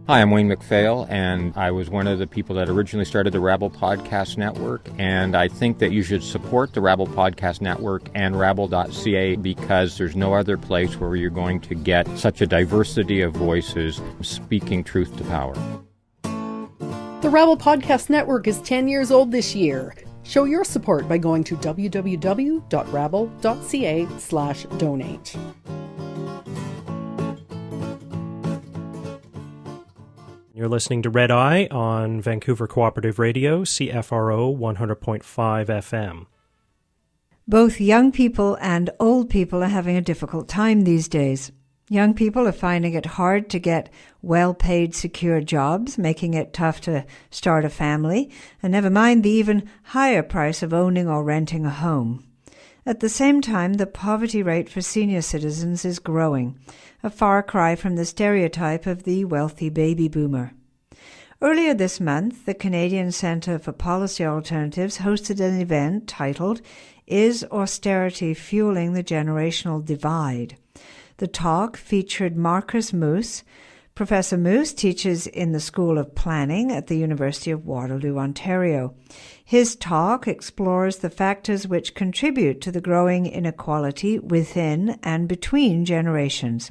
Hi, I'm Wayne McPhail, and I was one of the people that originally started the Rabble Podcast Network, and I think that you should support the Rabble Podcast Network and Rabble.ca because there's no other place where you're going to get such a diversity of voices speaking truth to power. The Rabble Podcast Network is 10 years old this year. Show your support by going to www.rabble.ca/donate. You're listening to Red Eye on Vancouver Cooperative Radio, CFRO 100.5 FM. Both young people and old people are having a difficult time these days. Young people are finding it hard to get well-paid, secure jobs, making it tough to start a family, and never mind the even higher price of owning or renting a home. At the same time, the poverty rate for senior citizens is growing, a far cry from the stereotype of the wealthy baby boomer. Earlier this month, the Canadian Centre for Policy Alternatives hosted an event titled, "Is Austerity Fueling the Generational Divide?" The talk featured Markus Moos. Professor Moos teaches in the School of Planning at the University of Waterloo, Ontario. His talk explores the factors which contribute to the growing inequality within and between generations.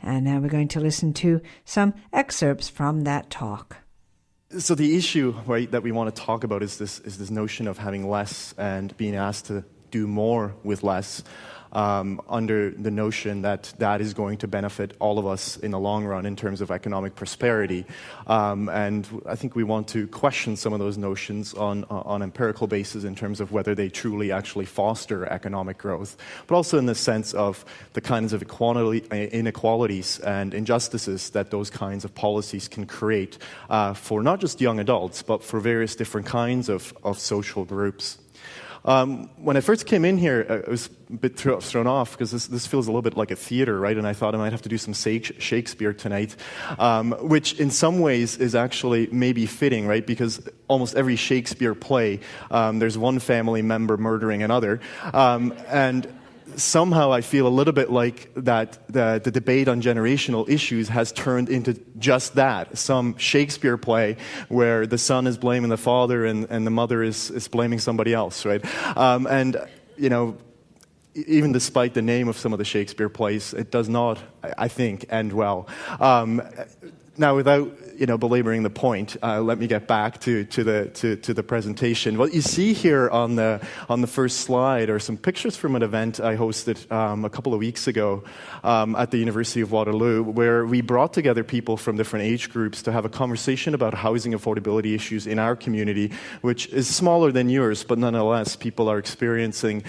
And now we're going to listen to some excerpts from that talk. So the issue, right, that we want to talk about is this notion of having less and being asked to do more with less. Under the notion that that is going to benefit all of us in the long run in terms of economic prosperity. And I think we want to question some of those notions on empirical basis in terms of whether they truly actually foster economic growth, but also in the sense of the kinds of inequalities and injustices that those kinds of policies can create for not just young adults, but for various different kinds of social groups. When I first came in here, I was a bit thrown off because this feels a little bit like a theater, right? And I thought I might have to do some Shakespeare tonight, which in some ways is actually maybe fitting, right? Because almost every Shakespeare play, there's one family member murdering another. And somehow I feel a little bit like that the debate on generational issues has turned into just that, some Shakespeare play where the son is blaming the father and the mother is blaming somebody else, right? And, you know, even despite the name of some of the Shakespeare plays, it does not, I think, end well. Now, without belaboring the point, let me get back to the presentation. What you see here on the first slide are some pictures from an event I hosted a couple of weeks ago at the University of Waterloo, where we brought together people from different age groups to have a conversation about housing affordability issues in our community, which is smaller than yours, but nonetheless, people are experiencing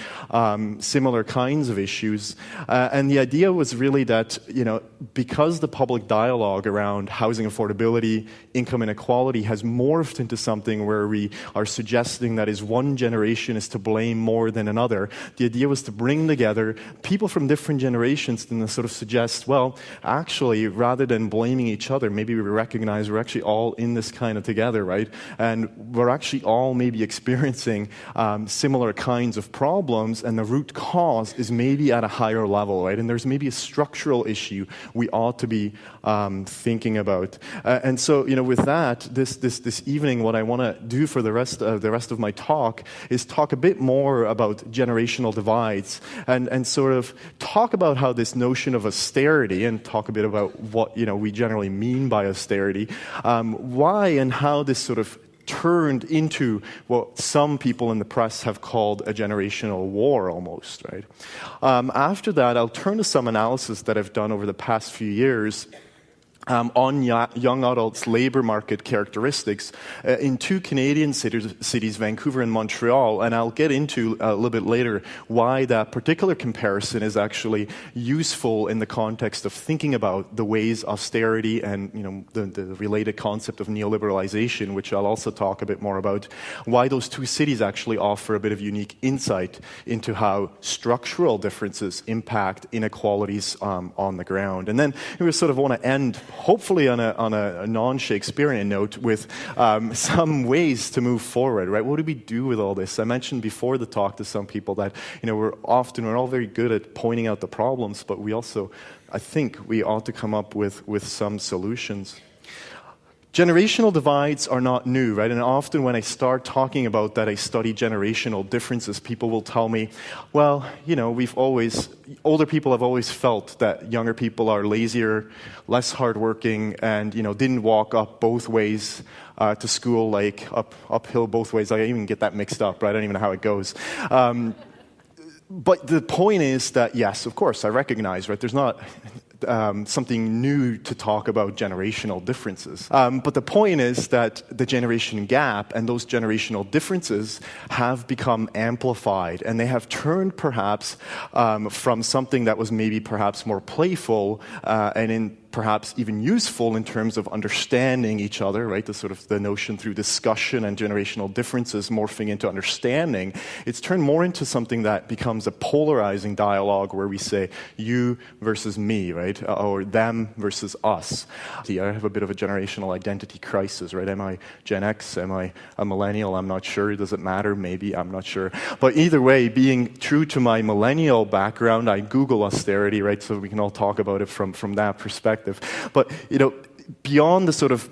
similar kinds of issues. And the idea was really that, because the public dialogue around housing affordability, income inequality has morphed into something where we are suggesting that one generation is to blame more than another. The idea was to bring together people from different generations and sort of suggest, well, actually, rather than blaming each other, maybe we recognize we're actually all in this kind of together, right? And we're actually all maybe experiencing similar kinds of problems, and the root cause is maybe at a higher level, right? And there's maybe a structural issue we ought to be thinking about. And so, with that, this evening, what I want to do for the rest of my talk is talk a bit more about generational divides and sort of talk about how this notion of austerity, and talk a bit about what we generally mean by austerity, why and how this sort of turned into what some people in the press have called a generational war almost, right? After that, I'll turn to some analysis that I've done over the past few years on young adults' labor market characteristics in two Canadian cities, Vancouver and Montreal, and I'll get into a little bit later why that particular comparison is actually useful in the context of thinking about the ways austerity and the related concept of neoliberalization, which I'll also talk a bit more about, why those two cities actually offer a bit of unique insight into how structural differences impact inequalities on the ground. And then we sort of want to end hopefully on a non-Shakespearean note with some ways to move forward, right? What do we do with all this? I mentioned before the talk to some people that, we're all very good at pointing out the problems, but we also, I think we ought to come up with some solutions. Generational divides are not new, right? And often when I start talking about that I study generational differences, people will tell me, well, older people have always felt that younger people are lazier, less hardworking, and, didn't walk up both ways to school, like uphill both ways. I even get that mixed up, right? I don't even know how it goes. But the point is that, yes, of course, I recognize, right, there's not something new to talk about generational differences. But the point is that the generation gap and those generational differences have become amplified, and they have turned perhaps from something that was maybe perhaps more playful and perhaps even useful in terms of understanding each other, right? The notion through discussion and generational differences morphing into understanding. It's turned more into something that becomes a polarizing dialogue where we say you versus me, right? Or them versus us. I have a bit of a generational identity crisis, right? Am I Gen X? Am I a millennial? I'm not sure. Does it matter? Maybe. I'm not sure. But either way, being true to my millennial background, I Google austerity, right? So we can all talk about it from that perspective. But, beyond the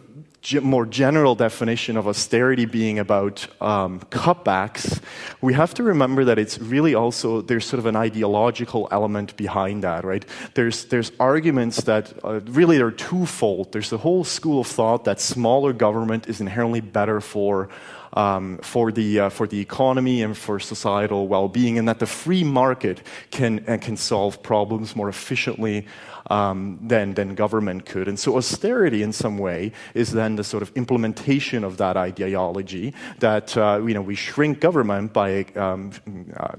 more general definition of austerity being about cutbacks, we have to remember that it's really also, there's an ideological element behind that, right? There's arguments that really are twofold. There's the whole school of thought that smaller government is inherently better for the economy and for societal well-being, and that the free market can solve problems more efficiently than government could. And so austerity in some way is then the implementation of that ideology that we shrink government by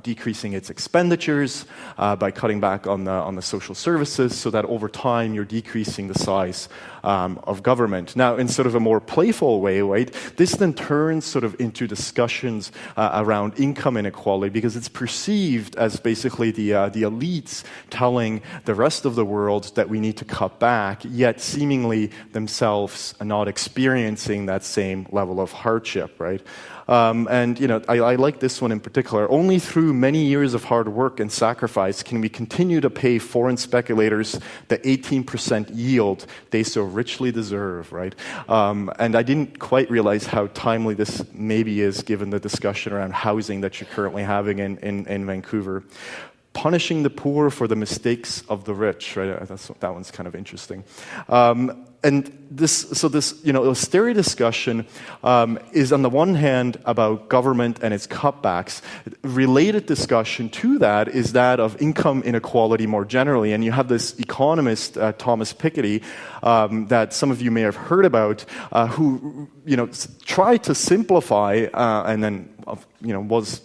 decreasing its expenditures, by cutting back on the social services, so that over time you're decreasing the size of government. Now, in a more playful way, right, this then turns into discussions around income inequality, because it's perceived as basically the elites telling the rest of the world that we need to cut back, yet seemingly themselves are not experiencing that same level of hardship, right? I like this one in particular. Only through many years of hard work and sacrifice can we continue to pay foreign speculators the 18% yield they so richly deserve, right? And I didn't quite realize how timely this maybe is given the discussion around housing that you're currently having in Vancouver. Punishing the poor for the mistakes of the rich, right? That one's kind of interesting. And this austerity discussion is on the one hand about government and its cutbacks. Related discussion to that is that of income inequality more generally. And you have this economist, Thomas Piketty, that some of you may have heard about, who tried to simplify and then was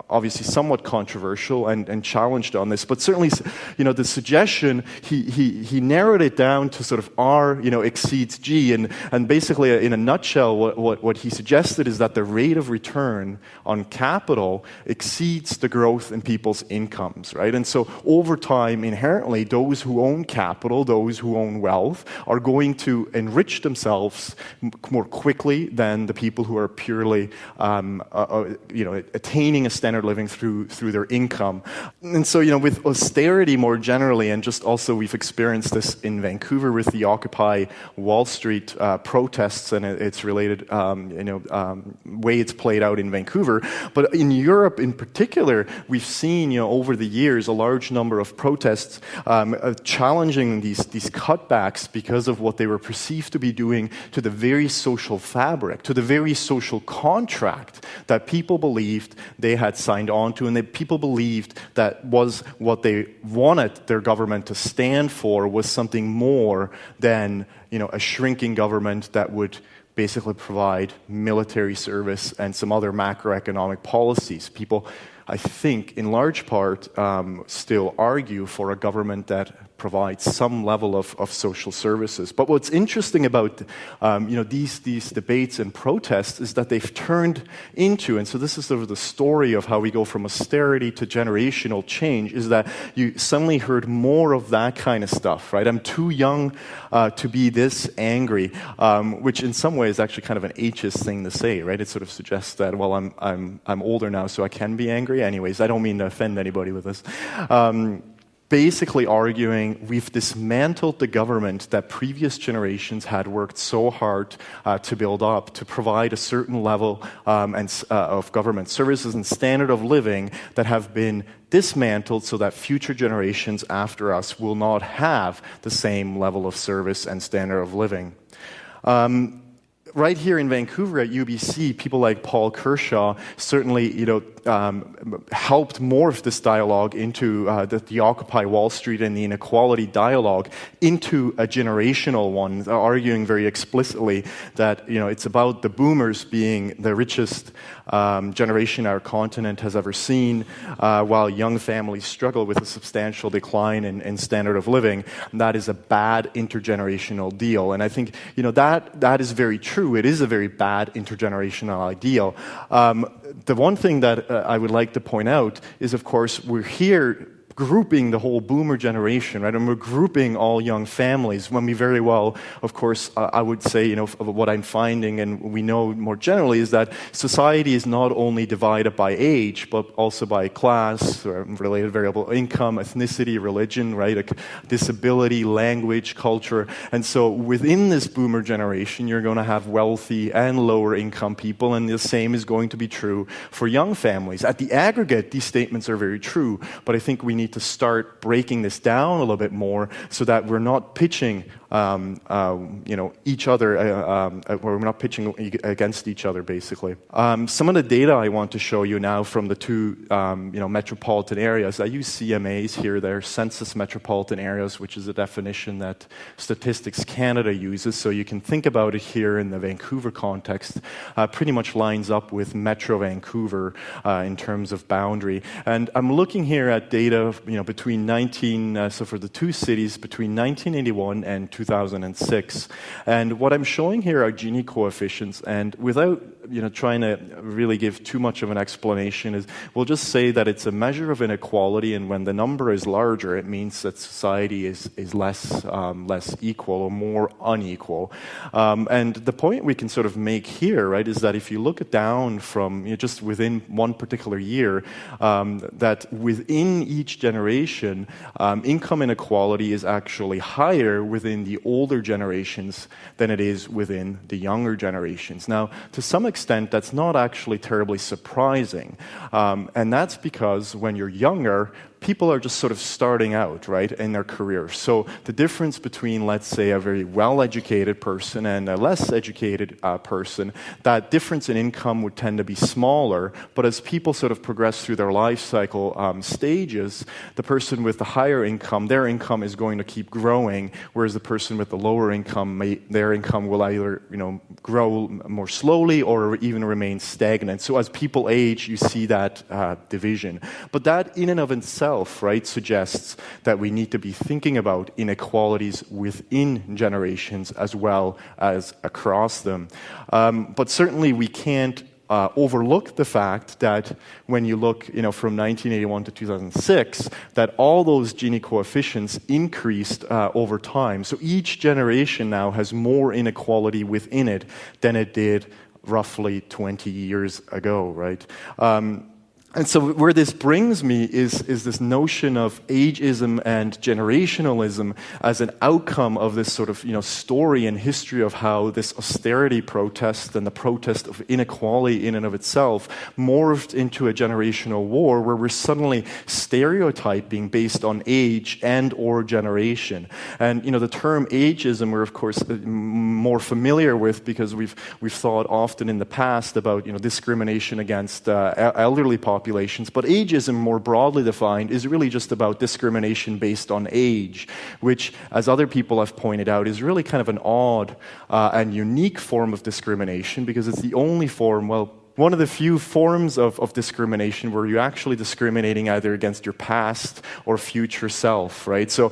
obviously somewhat controversial and challenged on this, but certainly, the suggestion, he narrowed it down to R, exceeds G, and basically, in a nutshell, what he suggested is that the rate of return on capital exceeds the growth in people's incomes, right? And so, over time, inherently, those who own capital, those who own wealth, are going to enrich themselves more quickly than the people who are purely attaining a standard living through their income. And so, with austerity more generally, and just also we've experienced this in Vancouver with the Occupy Wall Street protests and its related, way it's played out in Vancouver. But in Europe in particular, we've seen, over the years, a large number of protests challenging these cutbacks because of what they were perceived to be doing to the very social fabric, to the very social contract that people believed they had signed on to, and that people believed that was what they wanted their government to stand for, was something more than a shrinking government that would basically provide military service and some other macroeconomic policies. People, I think, in large part, still argue for a government that provides some level of social services. But what's interesting about these debates and protests is that they've turned into, and so this is the story of how we go from austerity to generational change, is that you suddenly heard more of that kind of stuff, right? I'm too young to be this angry, which in some ways is actually kind of an ageist thing to say, right? It suggests that, well, I'm older now, so I can be angry. Anyways, I don't mean to offend anybody with this. basically arguing we've dismantled the government that previous generations had worked so hard to build up to provide a certain level of government services and standard of living that have been dismantled so that future generations after us will not have the same level of service and standard of living. Right here in Vancouver at UBC, people like Paul Kershaw certainly, helped morph this dialogue into the Occupy Wall Street and the inequality dialogue into a generational one, arguing very explicitly that it's about the boomers being the richest generation our continent has ever seen, while young families struggle with a substantial decline in standard of living. And that is a bad intergenerational deal. And I think that is very true. It is a very bad intergenerational ideal. The one thing that I would like to point out is, of course, we're here grouping the whole boomer generation, right? And we're grouping all young families when we very well, of course, I would say, what I'm finding and we know more generally is that society is not only divided by age, but also by class, or related variable income, ethnicity, religion, right? Disability, language, culture. And so within this boomer generation, you're going to have wealthy and lower income people, and the same is going to be true for young families. At the aggregate, these statements are very true, but I think we need to start breaking this down a little bit more so that we're not pitching each other, we're not pitching against each other, basically. Some of the data I want to show you now from the two, metropolitan areas. I use CMAs here. They're Census Metropolitan Areas, which is a definition that Statistics Canada uses. So you can think about it here in the Vancouver context. Pretty much lines up with Metro Vancouver in terms of boundary. And I'm looking here at data, between so for the two cities between 1981 and 2006. And what I'm showing here are Gini coefficients, and without trying to really give too much of an explanation, is we'll just say that it's a measure of inequality, and when the number is larger, it means that society is less equal or more unequal. And the point we can sort of make here, right, is that if you look down from just within one particular year, that within each generation, income inequality is actually higher within the older generations than it is within the younger generations. Now, to some extent, that's not actually terribly surprising. And that's because when you're younger, people are just sort of starting out, right, in their career. So the difference between, let's say, a very well-educated person and a less educated person, that difference in income would tend to be smaller. But as people sort of progress through their life cycle stages, the person with the higher income, their income is going to keep growing, whereas the person with the lower income, their income will either, grow more slowly or even remain stagnant. So as people age, you see that division. But that in and of itself, right, suggests that we need to be thinking about inequalities within generations as well as across them. But certainly we can't overlook the fact that when you look, from 1981 to 2006, that all those Gini coefficients increased over time. So each generation now has more inequality within it than it did roughly 20 years ago, right? And so where this brings me is this notion of ageism and generationalism as an outcome of this sort of story and history of how this austerity protest and the protest of inequality in and of itself morphed into a generational war where we're suddenly stereotyping based on age and or generation. And the term ageism we're of course more familiar with because we've thought often in the past about discrimination against elderly populations. But ageism, more broadly defined, is really just about discrimination based on age, which, as other people have pointed out, is really kind of an odd and unique form of discrimination because it's the only form, one of the few forms of discrimination where you're actually discriminating either against your past or future self, right? So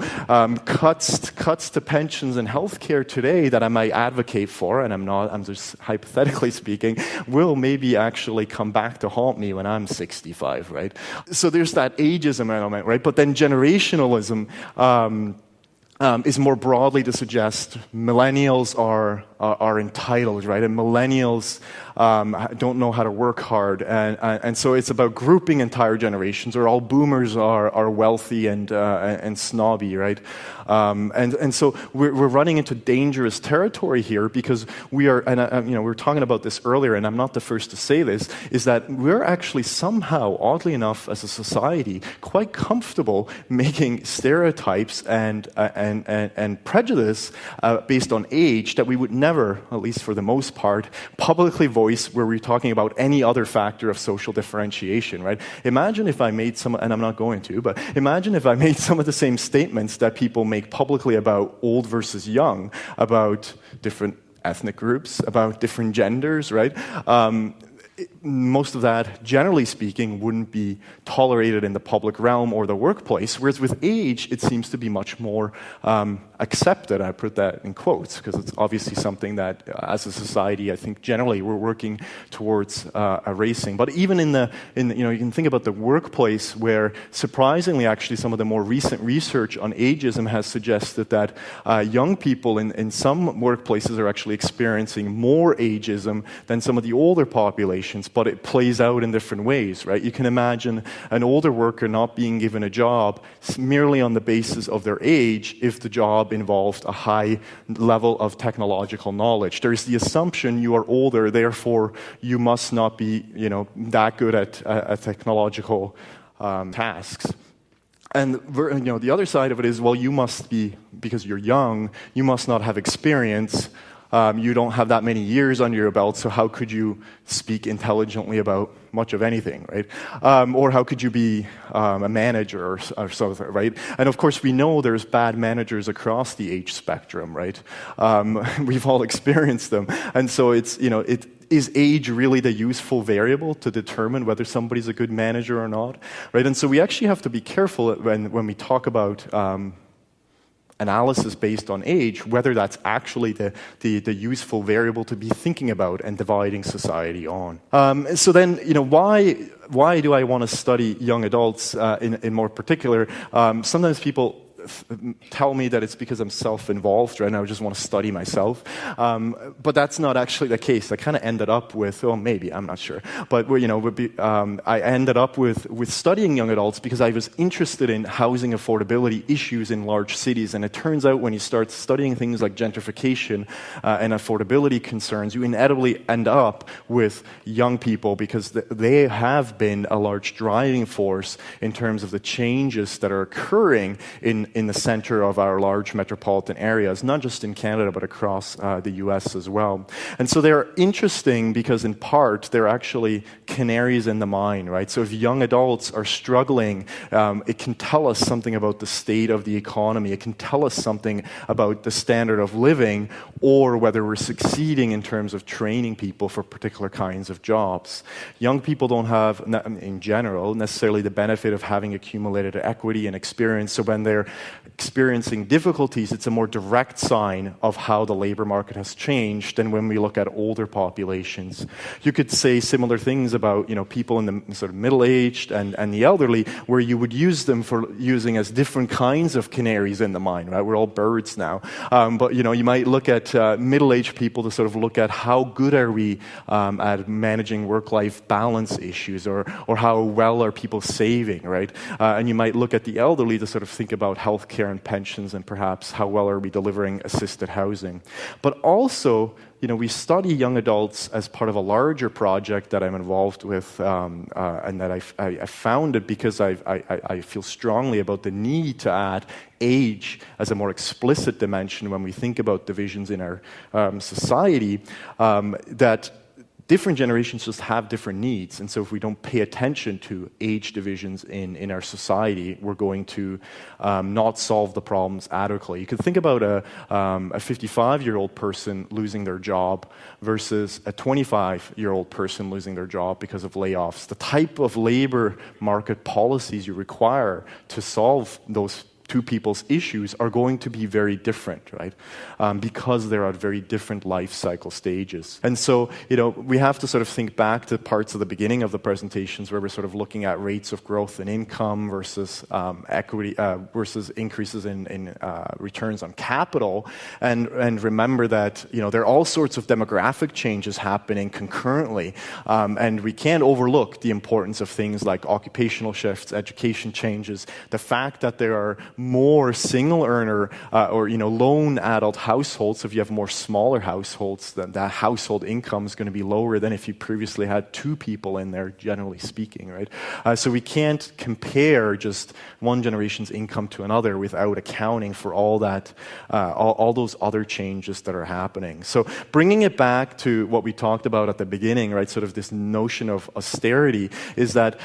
cuts to pensions and healthcare today that I might advocate for, and I'm just hypothetically speaking, will maybe actually come back to haunt me when I'm 65, right? So there's that ageism element, right? But then generationalism, is more broadly to suggest millennials are entitled, right? And millennials don't know how to work hard, and so it's about grouping entire generations, or all boomers are wealthy and snobby, right? And so we're running into dangerous territory here, because we are, and we were talking about this earlier, and I'm not the first to say this, is that we're actually somehow, oddly enough, as a society, quite comfortable making stereotypes and prejudice based on age that we would never, at least for the most part, publicly voice where we're talking about any other factor of social differentiation, right? Imagine if I made some, and I'm not going to, but imagine if I made some of the same statements that people make publicly about old versus young, about different ethnic groups, about different genders, right? Most of that, generally speaking, wouldn't be tolerated in the public realm or the workplace, whereas with age, it seems to be much more accepted. I put that in quotes, because it's obviously something that, as a society, I think generally we're working towards erasing. But even in you can think about the workplace, where surprisingly, actually, some of the more recent research on ageism has suggested that young people in some workplaces are actually experiencing more ageism than some of the older populations, but it plays out in different ways, right? You can imagine an older worker not being given a job merely on the basis of their age if the job involved a high level of technological knowledge. There's the assumption you are older, therefore you must not be, that good at technological tasks. And the other side of it is, well, you must be, because you're young, you must not have experience. You don't have that many years under your belt, so how could you speak intelligently about much of anything, right? Or how could you be a manager or something, right? And of course, we know there's bad managers across the age spectrum, right? We've all experienced them. And so is age really the useful variable to determine whether somebody's a good manager or not, right? And so we actually have to be careful when we talk about analysis based on age, whether that's actually the useful variable to be thinking about and dividing society on. So then, why do I want to study young adults in more particular? Sometimes people tell me that it's because I'm self-involved, right? And I just want to study myself. But that's not actually the case. I kind of ended up with, maybe, I'm not sure. But, I ended up with studying young adults because I was interested in housing affordability issues in large cities. And it turns out when you start studying things like gentrification and affordability concerns, you inevitably end up with young people, because they have been a large driving force in terms of the changes that are occurring in the center of our large metropolitan areas, not just in Canada, but across the US as well. And so they're interesting because, in part, they're actually canaries in the mine, right? So if young adults are struggling, it can tell us something about the state of the economy. It can tell us something about the standard of living, or whether we're succeeding in terms of training people for particular kinds of jobs. Young people don't have, in general, necessarily the benefit of having accumulated equity and experience, so when they're experiencing difficulties, it's a more direct sign of how the labor market has changed than when we look at older populations. You could say similar things about people in the sort of middle-aged and the elderly, where you would use them for using as different kinds of canaries in the mine, right? We're all birds now. But you might look at middle-aged people to sort of look at how good are we at managing work-life balance issues, or how well are people saving, right? And you might look at the elderly to sort of think about healthcare and pensions, and perhaps how well are we delivering assisted housing. But also, we study young adults as part of a larger project that I'm involved with, and that I founded because I feel strongly about the need to add age as a more explicit dimension when we think about divisions in our society, that different generations just have different needs. And so if we don't pay attention to age divisions in our society, we're going to not solve the problems adequately. You could think about a 55-year-old person losing their job versus a 25-year-old person losing their job because of layoffs. The type of labor market policies you require to solve those two people's issues are going to be very different, right? Because they're at very different life cycle stages. And so, we have to sort of think back to parts of the beginning of the presentations where we're sort of looking at rates of growth in income versus equity versus increases in returns on capital, and remember that there are all sorts of demographic changes happening concurrently, and we can't overlook the importance of things like occupational shifts, education changes, the fact that there are more single earner or lone adult households. So if you have more smaller households, then that household income is going to be lower than if you previously had two people in there, generally speaking, right? So we can't compare just one generation's income to another without accounting for all that, all those other changes that are happening. So bringing it back to what we talked about at the beginning, right? Sort of this notion of austerity is that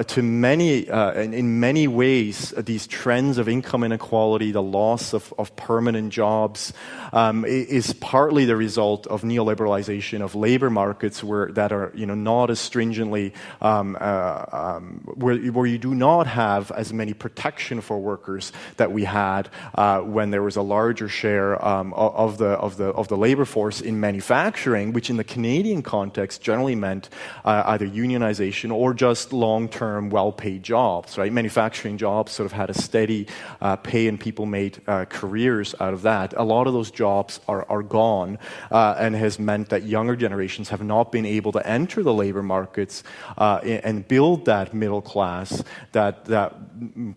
to many, in many ways, these trends of income inequality, the loss of permanent jobs, is partly the result of neoliberalization of labor markets that are not as stringently where you do not have as many protection for workers that we had when there was a larger share of the labor force in manufacturing, which in the Canadian context generally meant either unionization or just long-term, well-paid jobs. Right, manufacturing jobs sort of had a steady pay, and people made careers out of that. A lot of those jobs are gone, and has meant that younger generations have not been able to enter the labor markets and build that middle class that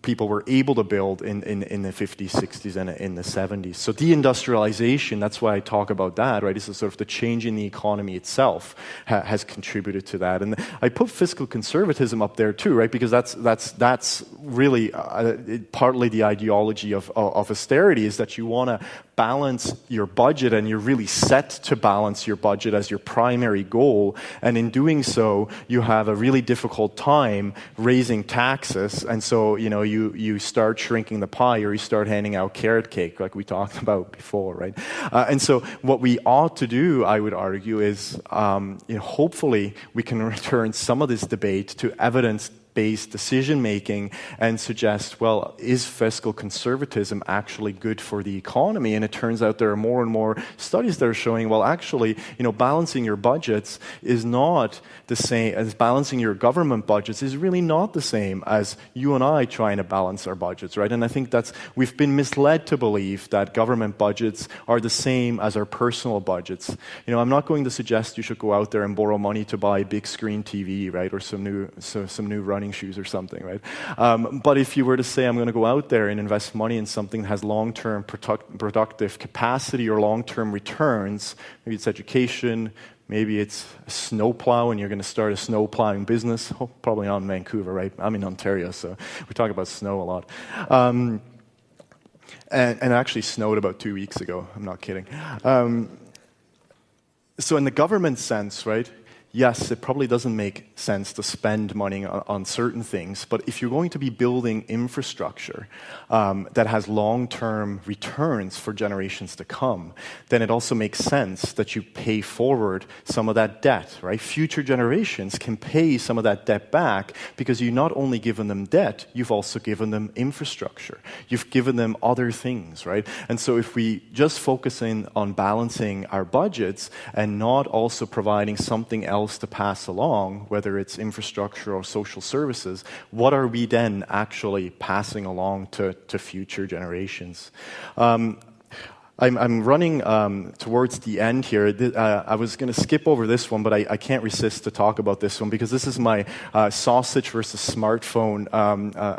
people were able to build in the 50s, 60s, and in the 70s. So deindustrialization, that's why I talk about that, right? It's sort of the change in the economy itself has contributed to that. And I put fiscal conservatism up there too, right? Because that's really partly the ideology of austerity, is that you want to balance your budget, and you're really set to balance your budget as your primary goal. And in doing so, you have a really difficult time raising taxes. And so, you start shrinking the pie, or you start handing out carrot cake, like we talked about before, right? And so what we ought to do, I would argue, is hopefully we can return some of this debate to evidence-based decision-making and suggest, well, is fiscal conservatism actually good for the economy? And it turns out there are more and more studies that are showing, well, actually, balancing your budgets is not the same as balancing your government budgets is really not the same as you and I trying to balance our budgets, right? And I think we've been misled to believe that government budgets are the same as our personal budgets. I'm not going to suggest you should go out there and borrow money to buy a big screen TV, right, or some new running shoes or something, right? But if you were to say, I'm going to go out there and invest money in something that has long-term productive capacity or long-term returns, maybe it's education, maybe it's snowplow, and you're going to start a snow plowing business. Oh, probably not in Vancouver, right? I'm in Ontario, so we talk about snow a lot. And it actually snowed about 2 weeks ago. I'm not kidding. So in the government sense, right, yes, it probably doesn't make sense to spend money on certain things, but if you're going to be building infrastructure that has long-term returns for generations to come, then it also makes sense that you pay forward some of that debt, right? Future generations can pay some of that debt back because you've not only given them debt, you've also given them infrastructure. You've given them other things, right? And so if we just focus in on balancing our budgets and not also providing something else to pass along, whether it's infrastructure or social services, what are we then actually passing along to future generations? I'm running towards the end here. I was going to skip over this one, but I can't resist to talk about this one because this is my sausage versus smartphone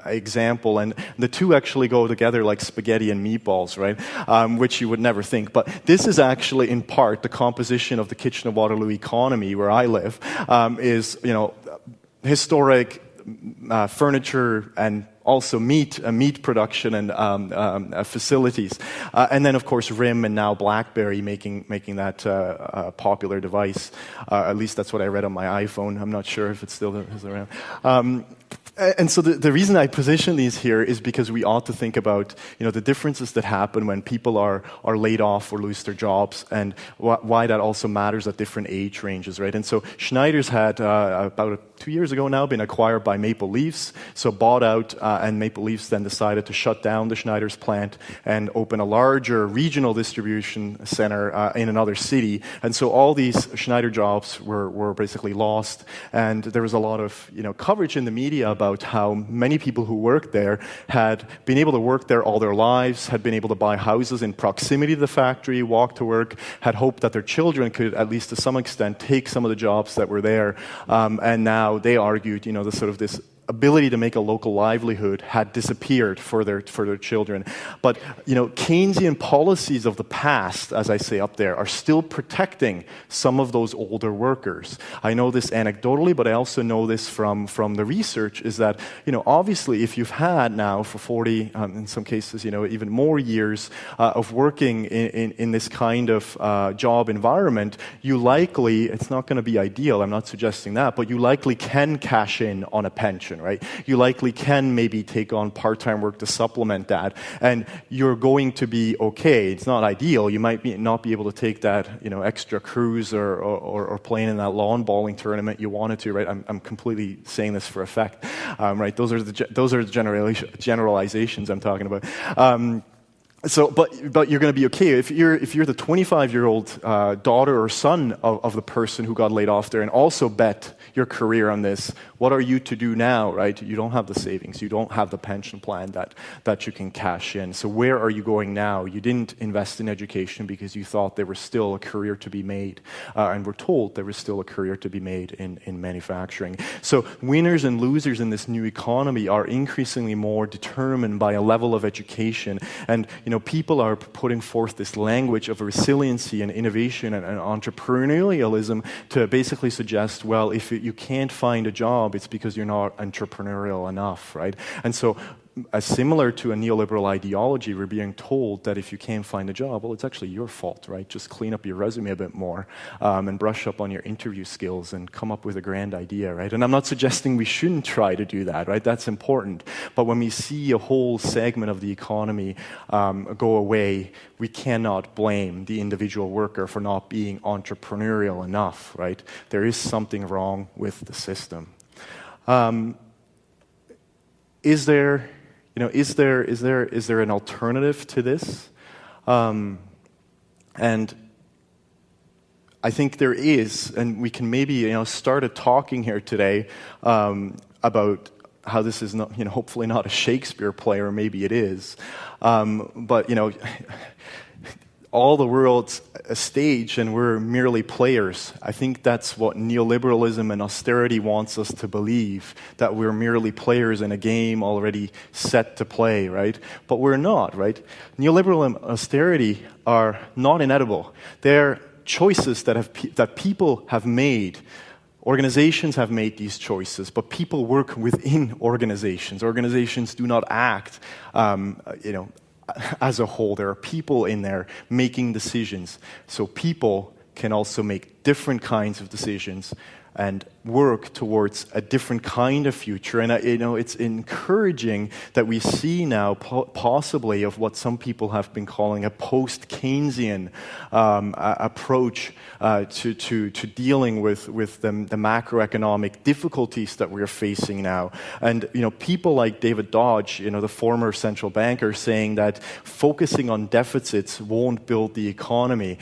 example, and the two actually go together like spaghetti and meatballs, right? Which you would never think. But this is actually in part the composition of the Kitchener-Waterloo economy where I live, is historic furniture and also meat production and facilities, and then of course RIM and now BlackBerry making that popular device. At least that's what I read on my iPhone. I'm not sure if it still is around. And so the reason I position these here is because we ought to think about, the differences that happen when people are laid off or lose their jobs, and why that also matters at different age ranges, right? And so Schneider's had about 2 years ago now been acquired by Maple Leafs, so bought out, and Maple Leafs then decided to shut down the Schneider's plant and open a larger regional distribution center in another city. And so all these Schneider jobs were basically lost, and there was a lot of coverage in the media about how many people who worked there had been able to work there all their lives, had been able to buy houses in proximity to the factory, walk to work, had hoped that their children could, at least to some extent, take some of the jobs that were there, and now they argued, the sort of this ability to make a local livelihood had disappeared for their children. But Keynesian policies of the past, as I say up there, are still protecting some of those older workers. I know this anecdotally, but I also know this from the research, is that obviously if you've had now for 40, in some cases even more years of working in this kind of job environment, you likely, it's not going to be ideal, I'm not suggesting that, but you likely can cash in on a pension. Right? You likely can maybe take on part-time work to supplement that, and you're going to be okay. It's not ideal. You might not be able to take that, extra cruise or playing in that lawn bowling tournament you wanted to. Right? I'm completely saying this for effect. Right? Those are the generalizations I'm talking about. But you're going to be okay if you're the 25-year-old daughter or son of the person who got laid off there, and also bet your career on this. What are you to do now, right? You don't have the savings, you don't have the pension plan that you can cash in. So where are you going now? You didn't invest in education because you thought there was still a career to be made, and we're told there was still a career to be made in manufacturing. So winners and losers in this new economy are increasingly more determined by a level of education, and people are putting forth this language of resiliency and innovation and entrepreneurialism to basically suggest, well, if you can't find a job, it's because you're not entrepreneurial enough, right? And so similar to a neoliberal ideology, we're being told that if you can't find a job, well, it's actually your fault, right? Just clean up your resume a bit more and brush up on your interview skills and come up with a grand idea, right? And I'm not suggesting we shouldn't try to do that, right? That's important. But when we see a whole segment of the economy go away, we cannot blame the individual worker for not being entrepreneurial enough, right? There is something wrong with the system. Is there an alternative to this? And I think there is, and we can maybe start a talking here today about how this is not, hopefully not a Shakespeare play, or maybe it is, but all the world's a stage and we're merely players. I think that's what neoliberalism and austerity wants us to believe, that we're merely players in a game already set to play, right? But we're not, right? Neoliberal and austerity are not inedible. They're choices that people have made. Organizations have made these choices, but people work within organizations. Organizations do not act, as a whole. There are people in there making decisions. So people can also make different kinds of decisions and work towards a different kind of future. And it's encouraging that we see now possibly of what some people have been calling a post-Keynesian approach to dealing with the macroeconomic difficulties that we're facing now. And people like David Dodge, the former central banker, saying that focusing on deficits won't build the economy.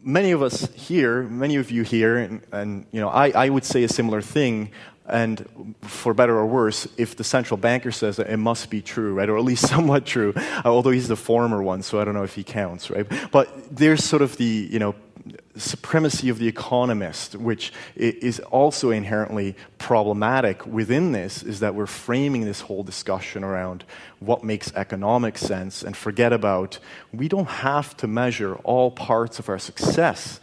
Many of you here, and I would say a similar thing, and for better or worse, if the central banker says it must be true, right, or at least somewhat true, although he's the former one, so I don't know if he counts, right? But there's sort of the, supremacy of the economist, which is also inherently problematic within this, is that we're framing this whole discussion around what makes economic sense and forget about we don't have to measure all parts of our success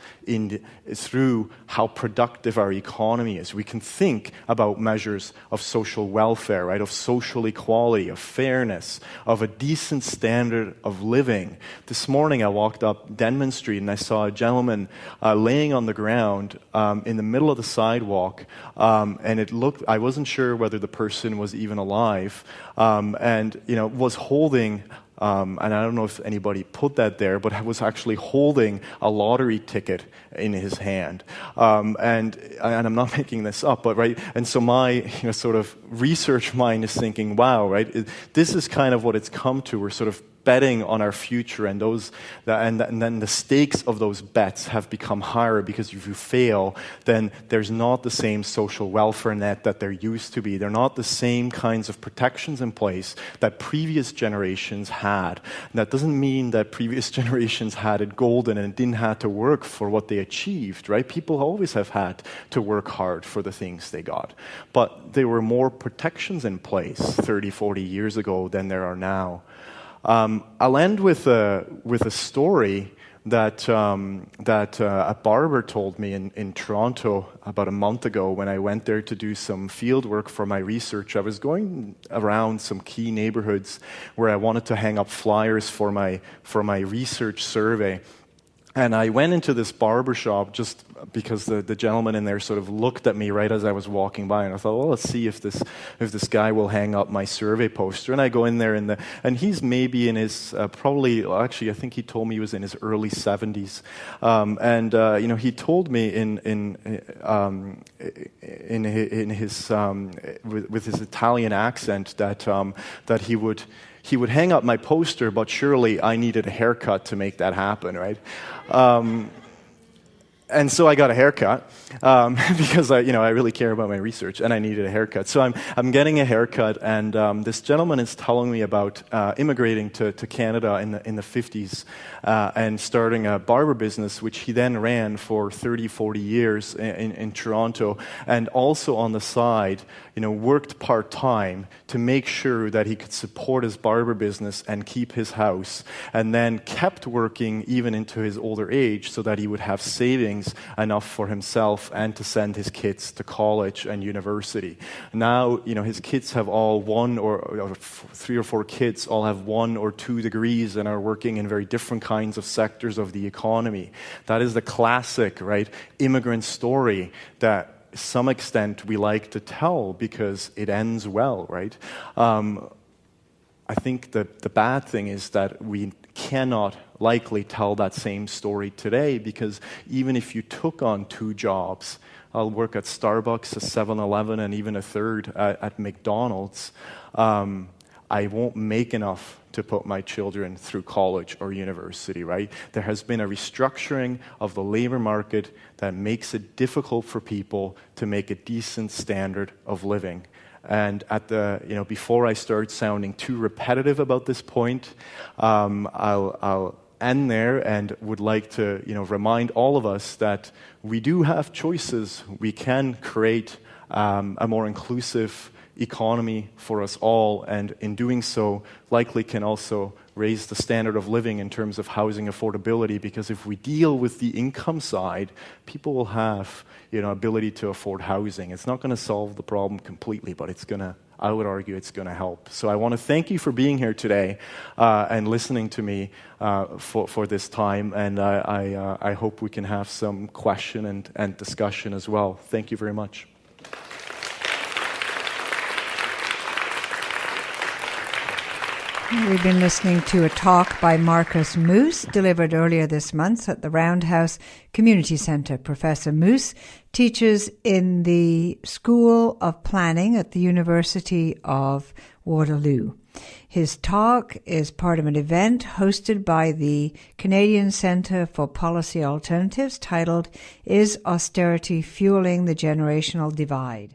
through how productive our economy is. We can think about measures of social welfare, right, of social equality, of fairness, of a decent standard of living. This morning I walked up Denman Street and I saw a gentleman laying on the ground in the middle of the sidewalk, and I wasn't sure whether the person was even alive, and was holding. And I don't know if anybody put that there, but was actually holding a lottery ticket in his hand. And I'm not making this up, but right. And so my sort of research mind is thinking, wow, right? This is kind of what it's come to. We're sort of betting on our future, and then the stakes of those bets have become higher, because if you fail, then there's not the same social welfare net that there used to be. They're not the same kinds of protections in place that previous generations had. And that doesn't mean that previous generations had it golden and didn't have to work for what they achieved, right? People always have had to work hard for the things they got. But there were more protections in place 30, 40 years ago than there are now. I'll end with a story that a barber told me in Toronto about a month ago when I went there to do some field work for my research. I was going around some key neighborhoods where I wanted to hang up flyers for my research survey. And I went into this barber shop just because the gentleman in there sort of looked at me right as I was walking by, and I thought, well, let's see if this guy will hang up my survey poster. And I go in there, and he's maybe in his actually I think he told me he was in his early 70s, he told me with his Italian accent that he would hang up my poster, but surely I needed a haircut to make that happen, right? And so I got a haircut because I really care about my research, and I needed a haircut. So I'm getting a haircut, and this gentleman is telling me about immigrating to Canada in the 50s and starting a barber business, which he then ran for 30, 40 years in Toronto, and also on the side, worked part-time to make sure that he could support his barber business and keep his house, and then kept working even into his older age so that he would have savings enough for himself and to send his kids to college and university. Now, his kids have all or 3 or 4 kids all have 1 or 2 degrees and are working in very different kinds of sectors of the economy. That is the classic, right, immigrant story that to some extent we like to tell because it ends well, right? I think that the bad thing is that we cannot likely tell that same story today, because even if you took on 2 jobs, I'll work at Starbucks, a 7-Eleven, and even a third at McDonald's, I won't make enough to put my children through college or university, right? There has been a restructuring of the labor market that makes it difficult for people to make a decent standard of living. And before I start sounding too repetitive about this point, I'll end there and would like to, remind all of us that we do have choices. We can create a more inclusive economy for us all, and in doing so, likely can also raise the standard of living in terms of housing affordability, because if we deal with the income side, people will have ability to afford housing. It's not going to solve the problem completely, but I would argue it's going to help. So I want to thank you for being here today and listening to me for this time, and I hope we can have some question and discussion as well. Thank you very much. We've been listening to a talk by Markus Moos, delivered earlier this month at the Roundhouse Community Centre. Professor Moos teaches in the School of Planning at the University of Waterloo. His talk is part of an event hosted by the Canadian Centre for Policy Alternatives titled, "Is Austerity Fueling the Generational Divide?"